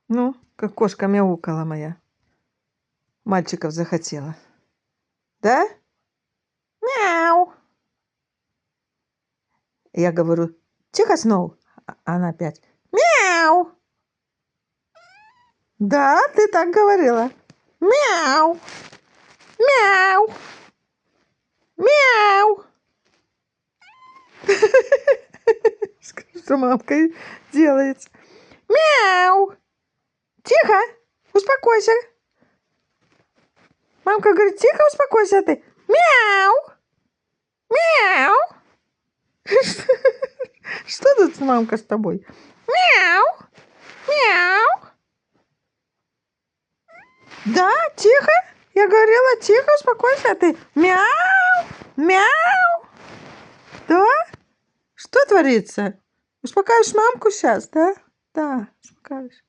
Ну, как кошка мяукала моя. Мальчиков захотела. Да? Мяу. Я говорю, тихо, Сноу. Она опять. Мяу. Да, ты так говорила. Мяу. Мяу. Мяу. Что мамка делает? Мяу. Тихо. Успокойся. Мамка говорит, тихо, успокойся ты. Мяу. Мяу. Что тут, мамка, с тобой? Мяу. Мяу. Да, тихо. Я говорила, тихо, успокойся, а ты мяу. Мяу. Да? Что творится? Успокаиваешь мамку сейчас, да? Да, успокаиваешь.